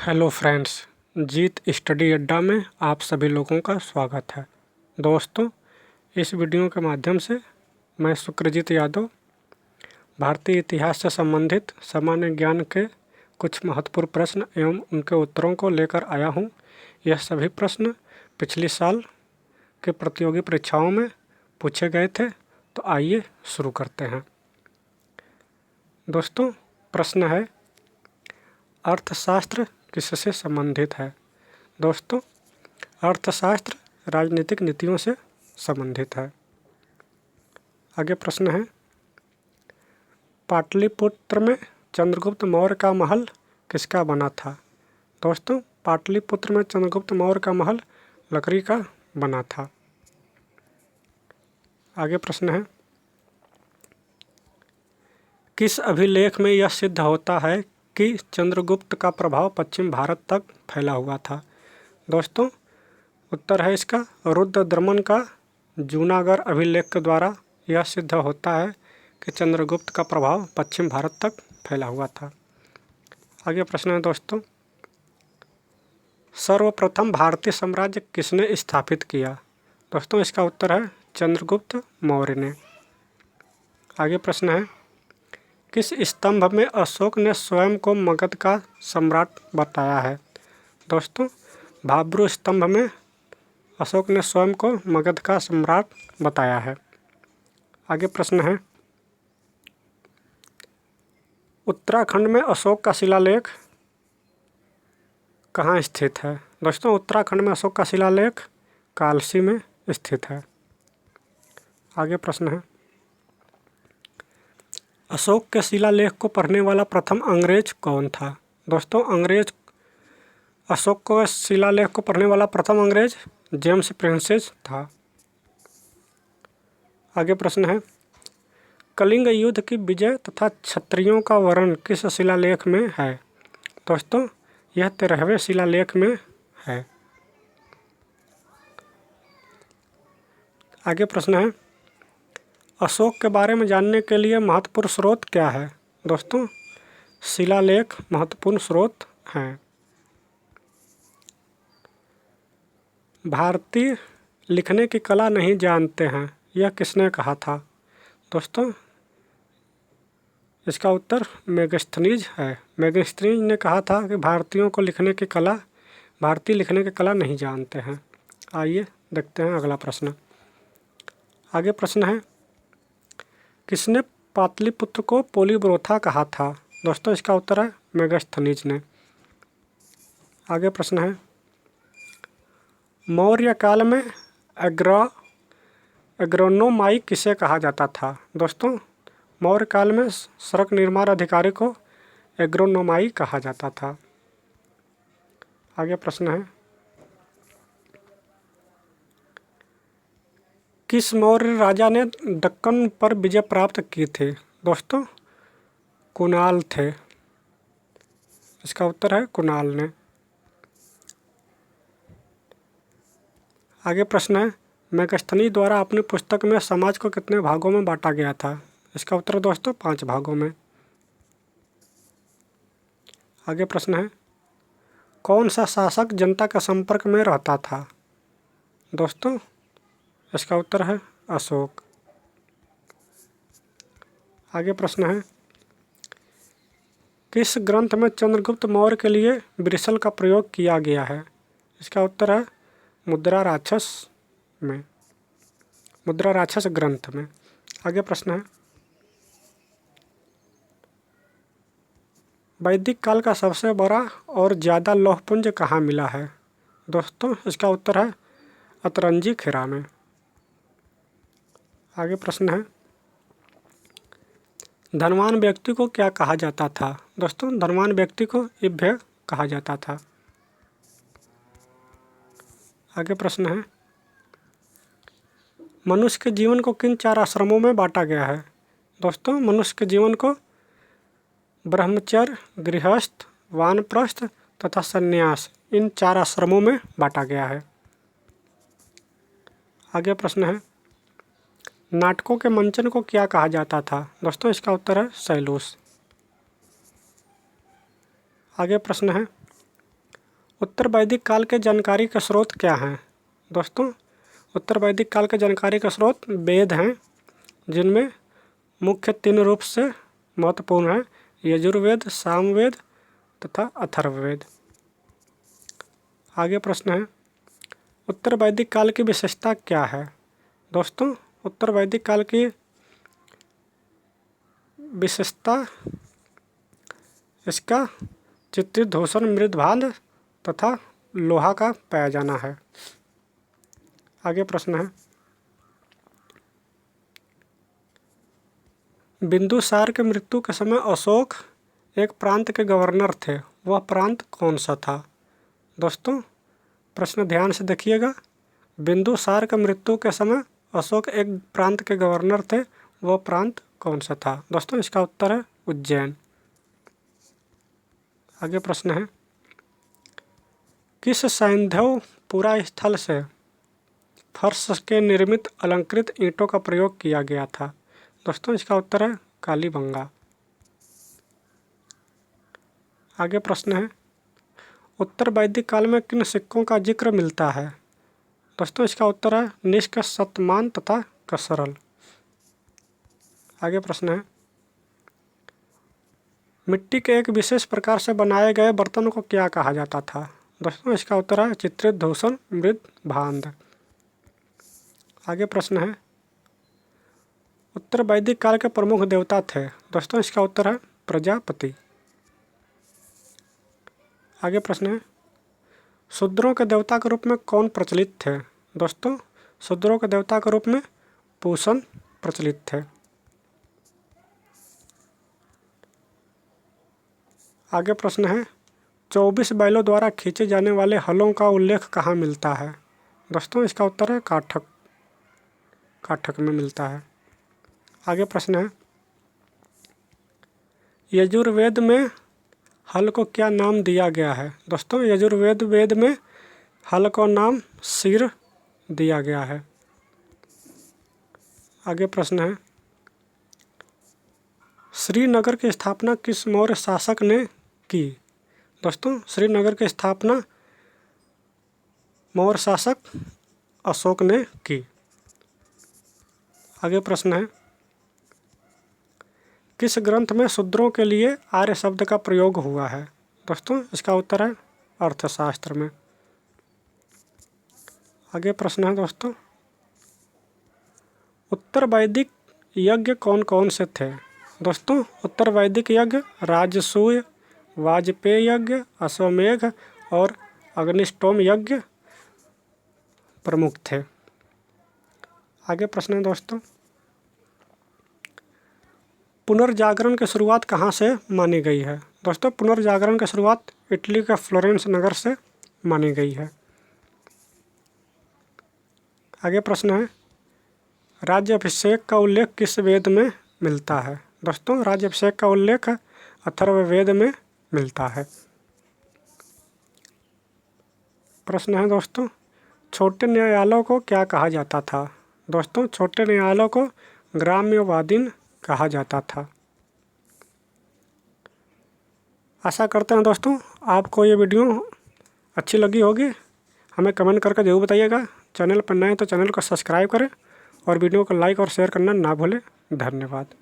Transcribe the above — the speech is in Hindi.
हेलो फ्रेंड्स, जीत स्टडी अड्डा में आप सभी लोगों का स्वागत है। दोस्तों, इस वीडियो के माध्यम से मैं सुक्रजीत यादव भारतीय इतिहास से संबंधित सामान्य ज्ञान के कुछ महत्वपूर्ण प्रश्न एवं उनके उत्तरों को लेकर आया हूं। यह सभी प्रश्न पिछले साल के प्रतियोगी परीक्षाओं में पूछे गए थे। तो आइए शुरू करते हैं। दोस्तों, प्रश्न है, अर्थशास्त्र किससे संबंधित है? दोस्तों, अर्थशास्त्र राजनीतिक नीतियों से संबंधित है। आगे प्रश्न है, पाटलिपुत्र में चंद्रगुप्त मौर्य का महल किसका बना था? दोस्तों, पाटलिपुत्र में चंद्रगुप्त मौर्य का महल लकड़ी का बना था। आगे प्रश्न है, किस अभिलेख में यह सिद्ध होता है कि चंद्रगुप्त का प्रभाव पश्चिम भारत तक फैला हुआ था? दोस्तों, उत्तर है इसका रुद्रदमन का जूनागढ़ अभिलेख के द्वारा यह सिद्ध होता है कि चंद्रगुप्त का प्रभाव पश्चिम भारत तक फैला हुआ था। आगे प्रश्न है दोस्तों, सर्वप्रथम भारतीय साम्राज्य किसने स्थापित किया? दोस्तों, इसका उत्तर है चंद्रगुप्त मौर्य ने। आगे प्रश्न है, किस स्तंभ में अशोक ने स्वयं को मगध का सम्राट बताया है? दोस्तों, भाब्रू स्तंभ में अशोक ने स्वयं को मगध का सम्राट बताया है। आगे प्रश्न है, उत्तराखंड में अशोक का शिलालेख कहाँ स्थित है? दोस्तों, उत्तराखंड में अशोक का शिलालेख कालसी में स्थित है। आगे प्रश्न है, अशोक के शिलालेख को पढ़ने वाला प्रथम अंग्रेज कौन था? दोस्तों, अशोक को शिलालेख को पढ़ने वाला प्रथम अंग्रेज जेम्स प्रिंसेस था। आगे प्रश्न है, कलिंग युद्ध की विजय तथा क्षत्रियों का वर्णन किस शिलालेख में है? दोस्तों, यह 13वें शिलालेख में है। आगे प्रश्न है, अशोक के बारे में जानने के लिए महत्वपूर्ण स्रोत क्या है? दोस्तों, शिलालेख महत्वपूर्ण स्रोत हैं। भारतीय लिखने की कला नहीं जानते हैं, यह किसने कहा था? दोस्तों, इसका उत्तर मेगास्थनीज है। मेगास्थनीज ने कहा था कि भारतीय लिखने की कला नहीं जानते हैं। आइए देखते हैं अगला प्रश्न। आगे प्रश्न है, किसने पाटलिपुत्र को पोलीब्रोथा कहा था? दोस्तों, इसका उत्तर है मेगास्थनीज ने। आगे प्रश्न है, मौर्य काल में एग्रोनोमाई किसे कहा जाता था? दोस्तों, मौर्य काल में सड़क निर्माण अधिकारी को एग्रोनोमाई कहा जाता था। आगे प्रश्न है, किस मौर्य राजा ने दक्कन पर विजय प्राप्त की थी? दोस्तों, कुणाल थे। इसका उत्तर है कुणाल ने। आगे प्रश्न है, मेगास्थनीज द्वारा अपनी पुस्तक में समाज को कितने भागों में बांटा गया था? इसका उत्तर दोस्तों 5 भागों में। आगे प्रश्न है, कौन सा शासक जनता के संपर्क में रहता था? दोस्तों, इसका उत्तर है अशोक। आगे प्रश्न है, किस ग्रंथ में चंद्रगुप्त मौर्य के लिए ब्रिसल का प्रयोग किया गया है? इसका उत्तर है मुद्रा राक्षस ग्रंथ में। आगे प्रश्न है, वैदिक काल का सबसे बड़ा और ज़्यादा लौहपुंज कहाँ मिला है? दोस्तों, इसका उत्तर है अतरंजी खेरा में। आगे प्रश्न है, धनवान व्यक्ति को क्या कहा जाता था? दोस्तों, धनवान व्यक्ति को इभ्य कहा जाता था। आगे प्रश्न है, मनुष्य के जीवन को किन 4 आश्रमों में बांटा गया है? दोस्तों, मनुष्य के जीवन को ब्रह्मचर्य, गृहस्थ, वानप्रस्थ तथा संन्यास, इन 4 आश्रमों में बांटा गया है। आगे प्रश्न है, नाटकों के मंचन को क्या कहा जाता था? दोस्तों, इसका उत्तर है शैलूष। आगे प्रश्न है, उत्तर वैदिक काल के जानकारी के स्रोत क्या हैं? दोस्तों, उत्तर वैदिक काल के जानकारी के स्रोत वेद हैं, जिनमें मुख्य 3 रूप से महत्वपूर्ण हैं: यजुर्वेद, सामवेद तथा अथर्ववेद। आगे प्रश्न है, उत्तर वैदिक काल की विशेषता क्या है? दोस्तों, उत्तर वैदिक काल की विशेषता इसका चित्रित धूषण, मृदभांड तथा लोहा का पाया जाना है। आगे प्रश्न है, बिंदुसार के मृत्यु के समय अशोक एक प्रांत के गवर्नर थे, वह प्रांत कौन सा था? दोस्तों, प्रश्न ध्यान से देखिएगा। बिंदुसार के मृत्यु के समय अशोक एक प्रांत के गवर्नर थे, वह प्रांत कौन सा था? दोस्तों, इसका उत्तर है उज्जैन। आगे प्रश्न है, किस सैंधवपुरा स्थल से फर्श के निर्मित अलंकृत ईंटों का प्रयोग किया गया था? दोस्तों, इसका उत्तर है कालीबंगा। आगे प्रश्न है, उत्तर वैदिक काल में किन सिक्कों का जिक्र मिलता है? दोस्तों, इसका उत्तर है निष्क, शतमान तथा कसरल। आगे प्रश्न है, मिट्टी के एक विशेष प्रकार से बनाए गए बर्तन को क्या कहा जाता था? दोस्तों, इसका उत्तर है चित्रित धूषण, मृदभांड। आगे प्रश्न है, उत्तर वैदिक काल के प्रमुख देवता थे? दोस्तों, इसका उत्तर है प्रजापति। आगे प्रश्न है, शूद्रों के देवता के रूप में कौन प्रचलित थे? दोस्तों, शूद्रों के देवता के रूप में पूषण प्रचलित थे। आगे प्रश्न है, 24 बैलों द्वारा खींचे जाने वाले हलों का उल्लेख कहाँ मिलता है? दोस्तों, इसका उत्तर है काठक में मिलता है। आगे प्रश्न है, यजुर्वेद में हल को क्या नाम दिया गया है? दोस्तों, यजुर्वेद में हल को नाम सिर दिया गया है। आगे प्रश्न है, श्रीनगर की स्थापना किस मौर्य शासक ने की? दोस्तों, श्रीनगर की स्थापना मौर्य शासक अशोक ने की। आगे प्रश्न है, किस ग्रंथ में शूद्रों के लिए आर्य शब्द का प्रयोग हुआ है? दोस्तों, इसका उत्तर है अर्थशास्त्र में। आगे प्रश्न है दोस्तों, उत्तर वैदिक यज्ञ कौन कौन से थे? दोस्तों, उत्तर वैदिक यज्ञ राजसूय, वाजपेय यज्ञ, अश्वमेध और अग्निष्टोम यज्ञ प्रमुख थे। आगे प्रश्न है दोस्तों, पुनर्जागरण की शुरुआत कहाँ से मानी गई है? दोस्तों, पुनर्जागरण की शुरुआत इटली के फ्लोरेंस नगर से मानी गई है। आगे प्रश्न है, राज्याभिषेक का उल्लेख किस वेद में मिलता है? दोस्तों, राज्याभिषेक का उल्लेख अथर्ववेद में मिलता है। प्रश्न है दोस्तों, छोटे न्यायालयों को क्या कहा जाता था? दोस्तों, छोटे न्यायालयों को ग्राम्यवादीन कहा जाता था। आशा करते हैं दोस्तों आपको ये वीडियो अच्छी लगी होगी। हमें कमेंट करके जरूर बताइएगा। चैनल पर नए हैं तो चैनल को सब्सक्राइब करें और वीडियो को लाइक और शेयर करना ना भूलें। धन्यवाद।